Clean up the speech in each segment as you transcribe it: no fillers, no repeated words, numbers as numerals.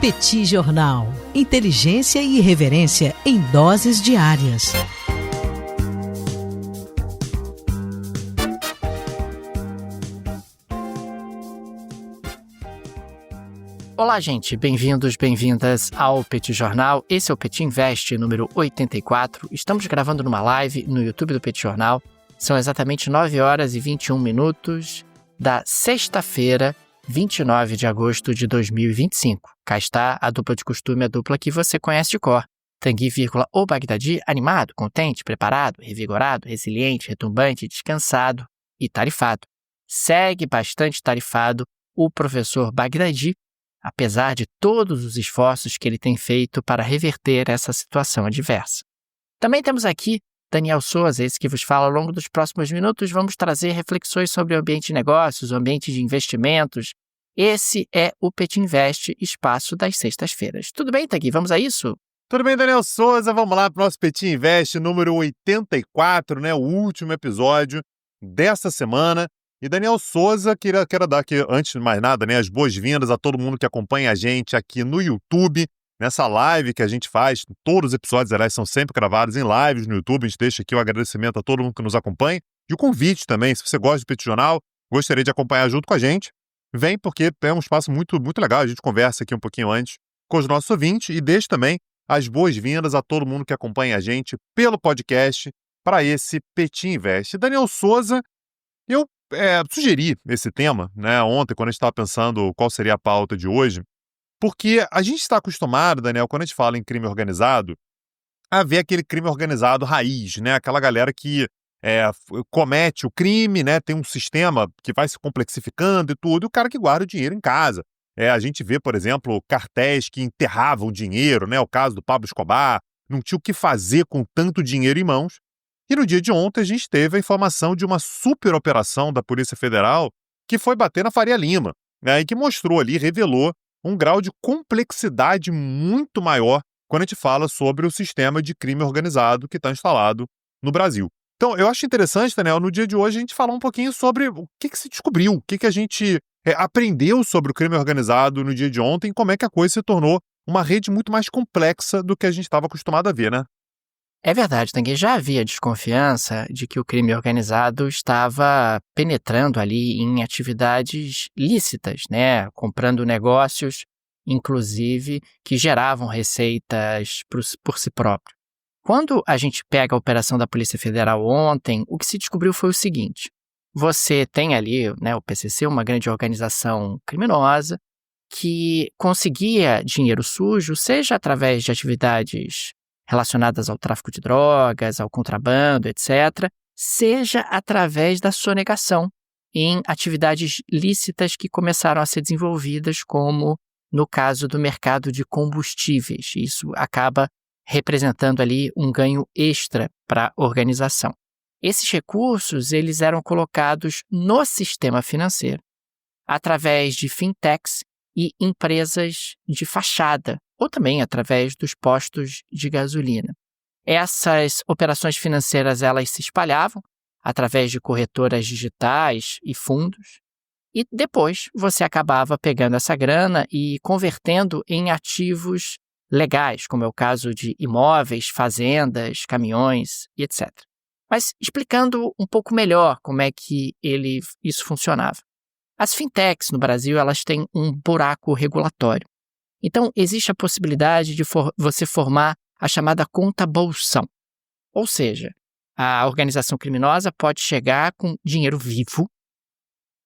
Petit Jornal. Inteligência e irreverência em doses diárias. Olá, gente. Bem-vindos, bem-vindas ao Petit Jornal. Esse é o Petit Invest número 84. Estamos gravando numa live no YouTube do Petit Jornal. São exatamente 9 horas e 21 minutos da sexta-feira, 29 de agosto de 2025. Cá está a dupla de costume, a dupla que você conhece de cor. Tanguy, ou Bagdadi, animado, contente, preparado, revigorado, resiliente, retumbante, descansado e tarifado. Segue bastante tarifado o professor Bagdadi, apesar de todos os esforços que ele tem feito para reverter essa situação adversa. Também temos aqui Daniel Souza, esse que vos fala. Ao longo dos próximos minutos vamos trazer reflexões sobre o ambiente de negócios, o ambiente de investimentos. Esse é o Petit Invest, espaço das sextas-feiras. Tudo bem, Tanguy? Vamos a isso? Tudo bem, Daniel Souza? Vamos lá para o nosso Petit Invest número 84, o último episódio dessa semana. E Daniel Souza, quero dar aqui, antes de mais nada, as boas-vindas a todo mundo que acompanha a gente aqui no YouTube, nessa live que a gente faz. Todos os episódios, aliás, são sempre gravados em lives no YouTube. A gente deixa aqui o agradecimento a todo mundo que nos acompanha. E o convite também, se você gosta do Petit Jornal, gostaria de acompanhar junto com a gente, vem, porque é um espaço muito, muito legal. A gente conversa aqui um pouquinho antes com os nossos ouvintes e deixa também as boas-vindas a todo mundo que acompanha a gente pelo podcast para esse Petit Invest. Daniel Souza, eu sugeri esse tema, ontem, quando a gente estava pensando qual seria a pauta de hoje, porque a gente está acostumado, Daniel, quando a gente fala em crime organizado, a ver aquele crime organizado raiz, aquela galera que comete o crime, tem um sistema que vai se complexificando e tudo, e o cara que guarda o dinheiro em casa. A gente vê, por exemplo, cartéis que enterravam o dinheiro, o caso do Pablo Escobar, não tinha o que fazer com tanto dinheiro em mãos. E no dia de ontem a gente teve a informação de uma super operação da Polícia Federal que foi bater na Faria Lima, e que mostrou ali, revelou um grau de complexidade muito maior quando a gente fala sobre o sistema de crime organizado que está instalado no Brasil. Então, eu acho interessante, Daniel, no dia de hoje a gente falar um pouquinho sobre o que se descobriu, o que a gente aprendeu sobre o crime organizado no dia de ontem e como é que a coisa se tornou uma rede muito mais complexa do que a gente estava acostumado a ver, né? É verdade, Tanguy. Já havia desconfiança de que o crime organizado estava penetrando ali em atividades lícitas, comprando negócios, inclusive, que geravam receitas por si próprio. Quando a gente pega a operação da Polícia Federal ontem, o que se descobriu foi o seguinte: você tem ali, o PCC, uma grande organização criminosa, que conseguia dinheiro sujo, seja através de atividades relacionadas ao tráfico de drogas, ao contrabando, etc., seja através da sonegação em atividades lícitas que começaram a ser desenvolvidas, como no caso do mercado de combustíveis. Isso acaba representando ali um ganho extra para a organização. Esses recursos eles eram colocados no sistema financeiro através de fintechs e empresas de fachada, ou também através dos postos de gasolina. Essas operações financeiras elas se espalhavam através de corretoras digitais e fundos, e depois você acabava pegando essa grana e convertendo em ativos legais, como é o caso de imóveis, fazendas, caminhões e etc. Mas explicando um pouco melhor como é que isso funcionava. As fintechs no Brasil elas têm um buraco regulatório. Então, existe a possibilidade de você formar a chamada conta bolsão. Ou seja, a organização criminosa pode chegar com dinheiro vivo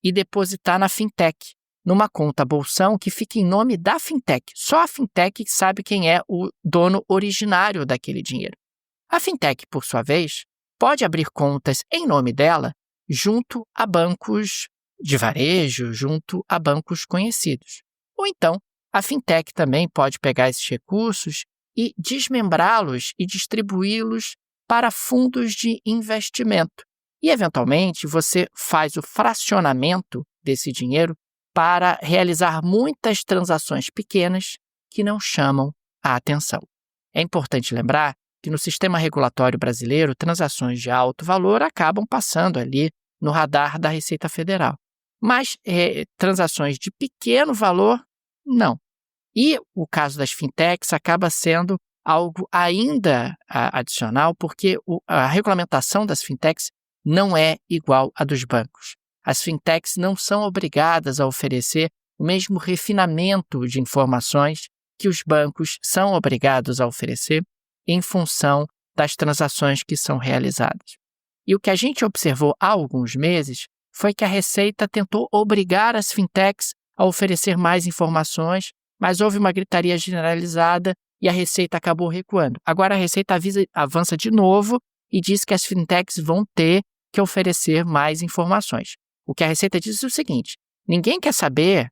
e depositar na fintech, numa conta bolsão que fica em nome da fintech. Só a fintech sabe quem é o dono originário daquele dinheiro. A fintech, por sua vez, pode abrir contas em nome dela junto a bancos de varejo, junto a bancos conhecidos. Ou então, a fintech também pode pegar esses recursos e desmembrá-los e distribuí-los para fundos de investimento. E, eventualmente, você faz o fracionamento desse dinheiro para realizar muitas transações pequenas que não chamam a atenção. É importante lembrar que no sistema regulatório brasileiro, transações de alto valor acabam passando ali no radar da Receita Federal. Mas transações de pequeno valor, não. E o caso das fintechs acaba sendo algo ainda adicional, porque a regulamentação das fintechs não é igual à dos bancos. As fintechs não são obrigadas a oferecer o mesmo refinamento de informações que os bancos são obrigados a oferecer em função das transações que são realizadas. E o que a gente observou há alguns meses foi que a Receita tentou obrigar as fintechs a oferecer mais informações, mas houve uma gritaria generalizada e a Receita acabou recuando. Agora a Receita avança de novo e diz que as fintechs vão ter que oferecer mais informações. O que a Receita diz é o seguinte: ninguém quer saber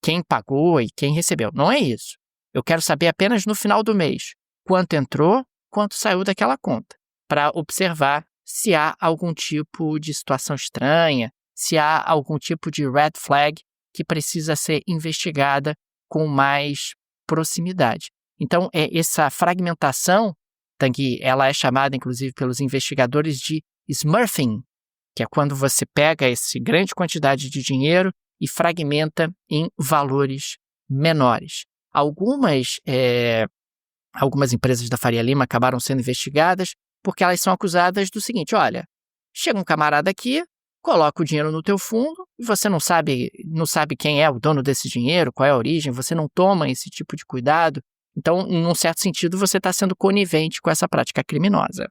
quem pagou e quem recebeu. Não é isso. Eu quero saber apenas no final do mês quanto entrou, quanto saiu daquela conta, para observar se há algum tipo de situação estranha, se há algum tipo de red flag que precisa ser investigada com mais proximidade. Então, essa fragmentação, Tanguy, ela é chamada, inclusive, pelos investigadores de smurfing, que é quando você pega essa grande quantidade de dinheiro e fragmenta em valores menores. Algumas empresas da Faria Lima acabaram sendo investigadas porque elas são acusadas do seguinte: olha, chega um camarada aqui, coloca o dinheiro no teu fundo e você não sabe quem é o dono desse dinheiro, qual é a origem, você não toma esse tipo de cuidado. Então, em um certo sentido, você está sendo conivente com essa prática criminosa.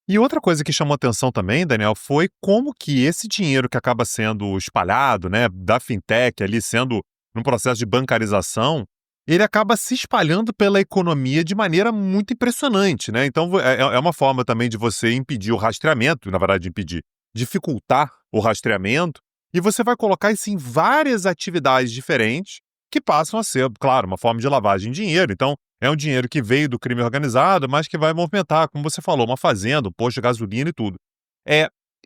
E outra coisa que chamou atenção também, Daniel, foi como que esse dinheiro que acaba sendo espalhado, né, da fintech ali sendo num processo de bancarização, ele acaba se espalhando pela economia de maneira muito impressionante, né? Então é uma forma também de você impedir o rastreamento, na verdade dificultar o rastreamento, e você vai colocar isso em várias atividades diferentes que passam a ser, claro, uma forma de lavagem de dinheiro. Então, é um dinheiro que veio do crime organizado, mas que vai movimentar, como você falou, uma fazenda, um posto de gasolina e tudo.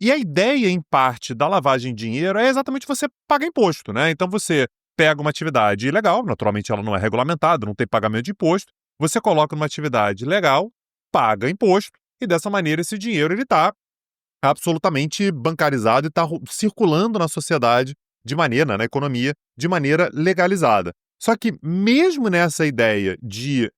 E a ideia, em parte, da lavagem de dinheiro é exatamente você pagar imposto, né? Então, você pega uma atividade ilegal, naturalmente ela não é regulamentada, não tem pagamento de imposto, você coloca numa atividade legal, paga imposto, e dessa maneira esse dinheiro está absolutamente bancarizado e está circulando na sociedade na economia, de maneira legalizada. Só que mesmo nessa ideia de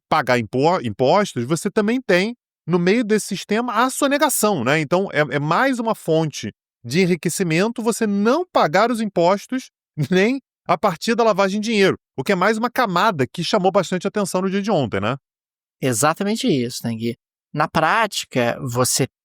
pagar impostos, você também tem, no meio desse sistema, a sonegação, né? Então, é mais uma fonte de enriquecimento você não pagar os impostos nem a partir da lavagem de dinheiro, o que é mais uma camada que chamou bastante atenção no dia de ontem, né? Exatamente isso, Tanguy. Na prática,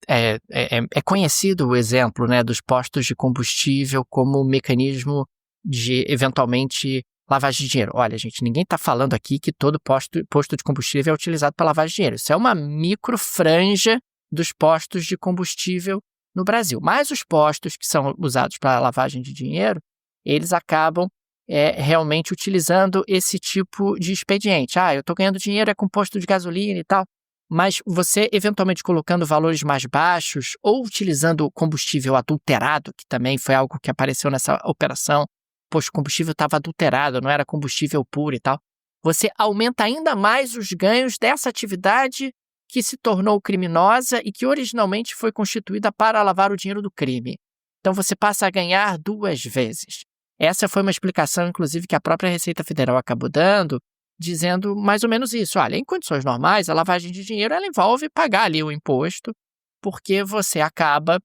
é conhecido o exemplo, né, dos postos de combustível como mecanismo de, eventualmente, lavagem de dinheiro. Olha, gente, ninguém está falando aqui que todo posto de combustível é utilizado para lavagem de dinheiro. Isso é uma microfranja dos postos de combustível no Brasil. Mas os postos que são usados para lavagem de dinheiro, eles acabam realmente utilizando esse tipo de expediente. Eu estou ganhando dinheiro com posto de gasolina e tal. Mas você, eventualmente, colocando valores mais baixos ou utilizando combustível adulterado, que também foi algo que apareceu nessa operação, posto de combustível estava adulterado, não era combustível puro e tal, você aumenta ainda mais os ganhos dessa atividade que se tornou criminosa e que originalmente foi constituída para lavar o dinheiro do crime. Então você passa a ganhar duas vezes. Essa foi uma explicação, inclusive, que a própria Receita Federal acabou dando, dizendo mais ou menos isso. Olha, em condições normais, a lavagem de dinheiro ela envolve pagar ali o imposto, porque você acaba,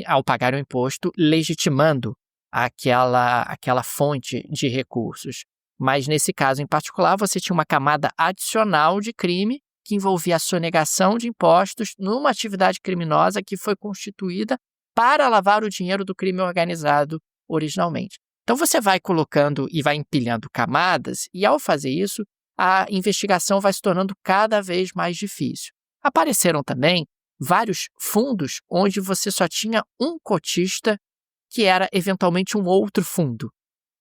ao pagar o imposto, legitimando aquela fonte de recursos. Mas nesse caso em particular, você tinha uma camada adicional de crime que envolvia a sonegação de impostos numa atividade criminosa que foi constituída para lavar o dinheiro do crime organizado originalmente. Então você vai colocando e vai empilhando camadas e, ao fazer isso, a investigação vai se tornando cada vez mais difícil. Apareceram também vários fundos onde você só tinha um cotista que era eventualmente um outro fundo,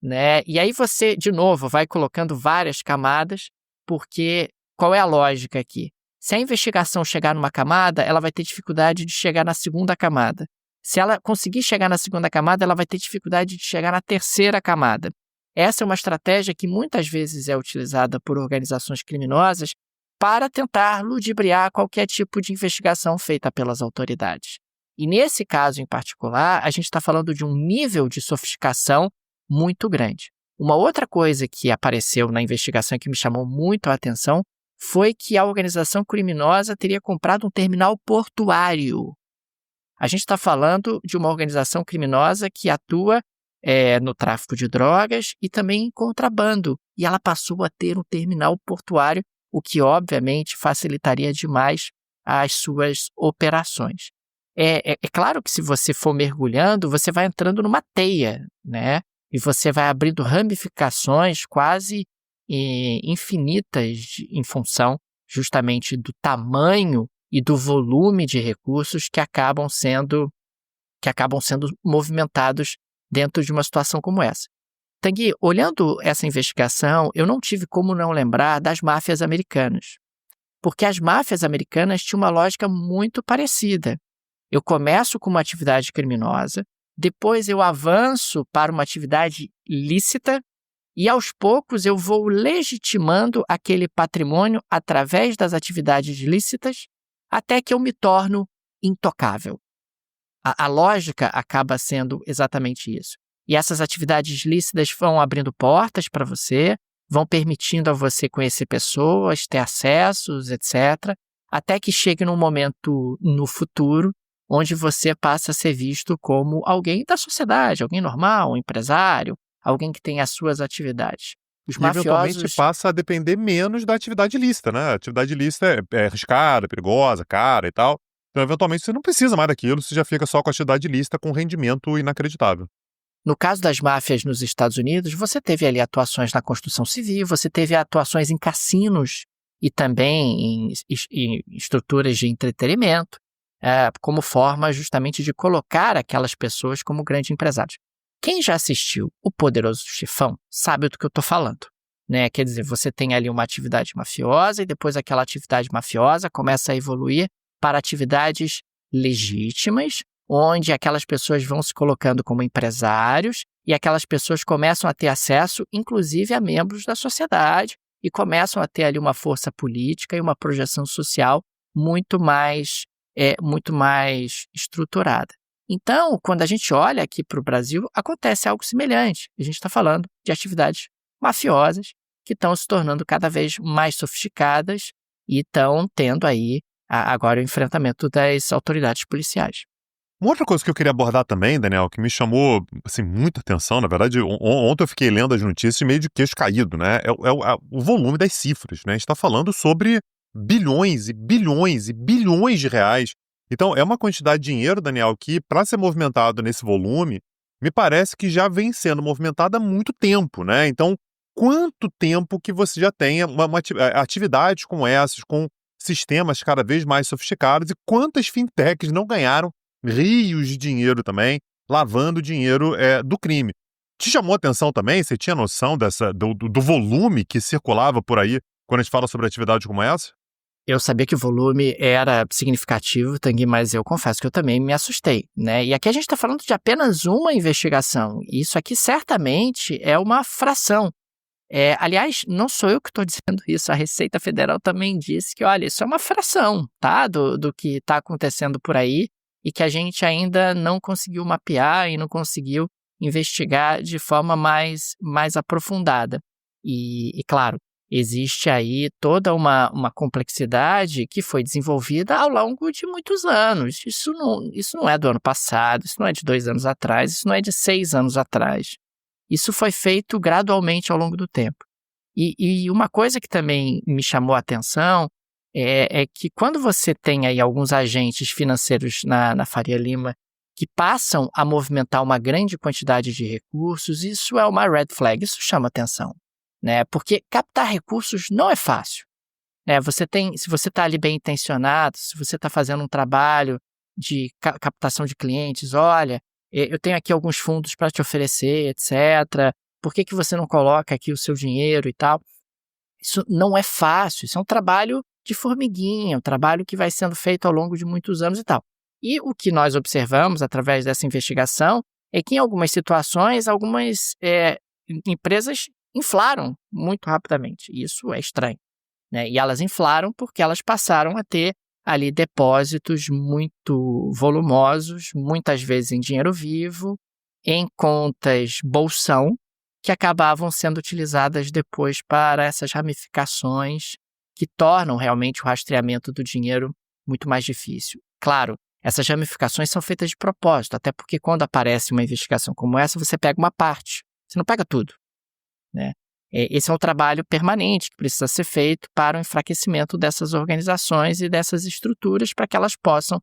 né? E aí você, de novo, vai colocando várias camadas, porque qual é a lógica aqui? Se a investigação chegar numa camada, ela vai ter dificuldade de chegar na segunda camada. Se ela conseguir chegar na segunda camada, ela vai ter dificuldade de chegar na terceira camada. Essa é uma estratégia que muitas vezes é utilizada por organizações criminosas para tentar ludibriar qualquer tipo de investigação feita pelas autoridades. E nesse caso em particular, a gente está falando de um nível de sofisticação muito grande. Uma outra coisa que apareceu na investigação que me chamou muito a atenção foi que a organização criminosa teria comprado um terminal portuário. A gente está falando de uma organização criminosa que atua no tráfico de drogas e também em contrabando. E ela passou a ter um terminal portuário, o que obviamente facilitaria demais as suas operações. É claro que se você for mergulhando, você vai entrando numa teia, né? E você vai abrindo ramificações quase infinitas em função justamente do tamanho e do volume de recursos que acabam sendo movimentados dentro de uma situação como essa. Tanguy, olhando essa investigação, eu não tive como não lembrar das máfias americanas, porque as máfias americanas tinham uma lógica muito parecida. Eu começo com uma atividade criminosa, depois eu avanço para uma atividade lícita e, aos poucos, eu vou legitimando aquele patrimônio através das atividades lícitas até que eu me torno intocável. A lógica acaba sendo exatamente isso. E essas atividades lícitas vão abrindo portas para você, vão permitindo a você conhecer pessoas, ter acessos, etc., até que chegue num momento no futuro onde você passa a ser visto como alguém da sociedade, alguém normal, um empresário, alguém que tem as suas atividades. Os eventualmente passa a depender menos da atividade ilícita, né? A atividade ilícita é arriscada, perigosa, cara e tal. Então, eventualmente, você não precisa mais daquilo, você já fica só com a atividade ilícita com rendimento inacreditável. No caso das máfias nos Estados Unidos, você teve ali atuações na construção civil, você teve atuações em cassinos e também em estruturas de entretenimento, como forma justamente de colocar aquelas pessoas como grandes empresários. Quem já assistiu O Poderoso Chefão sabe do que eu estou falando, né? Quer dizer, você tem ali uma atividade mafiosa e depois aquela atividade mafiosa começa a evoluir para atividades legítimas, onde aquelas pessoas vão se colocando como empresários e aquelas pessoas começam a ter acesso, inclusive, a membros da sociedade e começam a ter ali uma força política e uma projeção social muito mais estruturada. Então, quando a gente olha aqui para o Brasil, acontece algo semelhante. A gente está falando de atividades mafiosas que estão se tornando cada vez mais sofisticadas e estão tendo aí agora o enfrentamento das autoridades policiais. Uma outra coisa que eu queria abordar também, Daniel, que me chamou assim, muita atenção, na verdade, ontem eu fiquei lendo as notícias meio de queixo caído, né? É o volume das cifras, né? A gente está falando sobre bilhões e bilhões e bilhões de reais. Então, é uma quantidade de dinheiro, Daniel, que para ser movimentado nesse volume, me parece que já vem sendo movimentado há muito tempo, né? Então, quanto tempo que você já tenha atividades como essas, com sistemas cada vez mais sofisticados, e quantas fintechs não ganharam rios de dinheiro também, lavando dinheiro do crime. Te chamou a atenção também? Você tinha noção do volume que circulava por aí quando a gente fala sobre atividades como essa? Eu sabia que o volume era significativo, Tanguy, mas eu confesso que eu também me assustei, né? E aqui a gente está falando de apenas uma investigação. Isso aqui certamente é uma fração. Aliás, não sou eu que estou dizendo isso, a Receita Federal também disse que, olha, isso é uma fração, tá? Do que está acontecendo por aí e que a gente ainda não conseguiu mapear e não conseguiu investigar de forma mais aprofundada. E claro, existe aí toda uma complexidade que foi desenvolvida ao longo de muitos anos. Isso não é do ano passado, isso não é de 2 anos atrás, isso não é de 6 anos atrás. Isso foi feito gradualmente ao longo do tempo. E uma coisa que também me chamou a atenção é que quando você tem aí alguns agentes financeiros na Faria Lima que passam a movimentar uma grande quantidade de recursos, isso é uma red flag, isso chama atenção, né? Porque captar recursos não é fácil, né? Se você está ali bem intencionado, se você está fazendo um trabalho de captação de clientes, olha, eu tenho aqui alguns fundos para te oferecer, etc. Por que você não coloca aqui o seu dinheiro e tal? Isso não é fácil, isso é um trabalho de formiguinha, um trabalho que vai sendo feito ao longo de muitos anos e tal. E o que nós observamos através dessa investigação é que em algumas situações, algumas empresas inflaram muito rapidamente. Isso é estranho, né? E elas inflaram porque elas passaram a ter ali depósitos muito volumosos, muitas vezes em dinheiro vivo, em contas bolsão, que acabavam sendo utilizadas depois para essas ramificações que tornam realmente o rastreamento do dinheiro muito mais difícil. Claro, essas ramificações são feitas de propósito, até porque quando aparece uma investigação como essa, você pega uma parte, você não pega tudo, né? Esse é um trabalho permanente que precisa ser feito para o enfraquecimento dessas organizações e dessas estruturas para que elas possam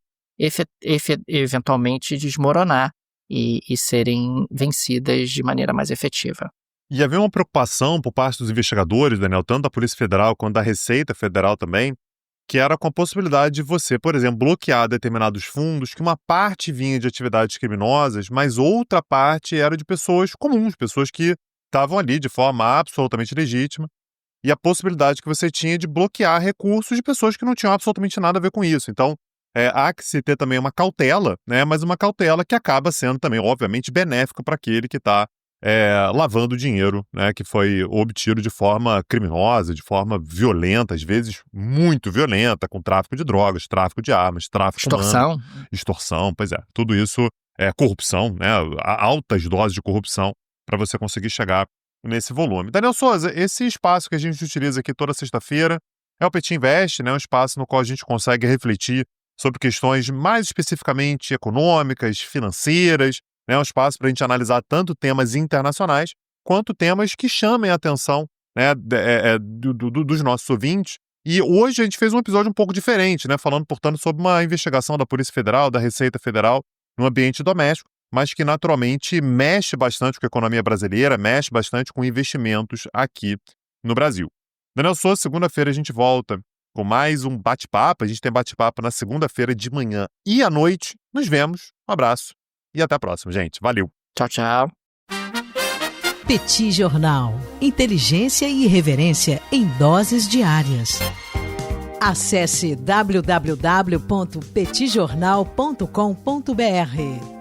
eventualmente desmoronar e serem vencidas de maneira mais efetiva. E havia uma preocupação por parte dos investigadores, Daniel, tanto da Polícia Federal quanto da Receita Federal também, que era com a possibilidade de você, por exemplo, bloquear determinados fundos, que uma parte vinha de atividades criminosas, mas outra parte era de pessoas comuns, pessoas que estavam ali de forma absolutamente legítima, e a possibilidade que você tinha de bloquear recursos de pessoas que não tinham absolutamente nada a ver com isso. Então, há que se ter também uma cautela, né? Mas uma cautela que acaba sendo também, obviamente, benéfica para aquele que está lavando dinheiro, né? Que foi obtido de forma criminosa, de forma violenta, às vezes muito violenta, com tráfico de drogas, tráfico de armas, tráfico humano, extorsão, pois é. Tudo isso é corrupção, né? Altas doses de corrupção para você conseguir chegar nesse volume. Daniel Souza, esse espaço que a gente utiliza aqui toda sexta-feira é o Petit Invest, né? Um espaço no qual a gente consegue refletir sobre questões mais especificamente econômicas, financeiras, né? Um espaço para a gente analisar tanto temas internacionais quanto temas que chamem a atenção, né, dos nossos ouvintes. E hoje a gente fez um episódio um pouco diferente, né? Falando, portanto, sobre uma investigação da Polícia Federal, da Receita Federal, no ambiente doméstico, mas que naturalmente mexe bastante com a economia brasileira, mexe bastante com investimentos aqui no Brasil. Daniel Souza, segunda-feira a gente volta com mais um bate-papo. A gente tem bate-papo na segunda-feira de manhã e à noite. Nos vemos, um abraço e até a próxima, gente. Valeu. Tchau, tchau. Petit Jornal. Inteligência e irreverência em doses diárias. Acesse www.petitjornal.com.br.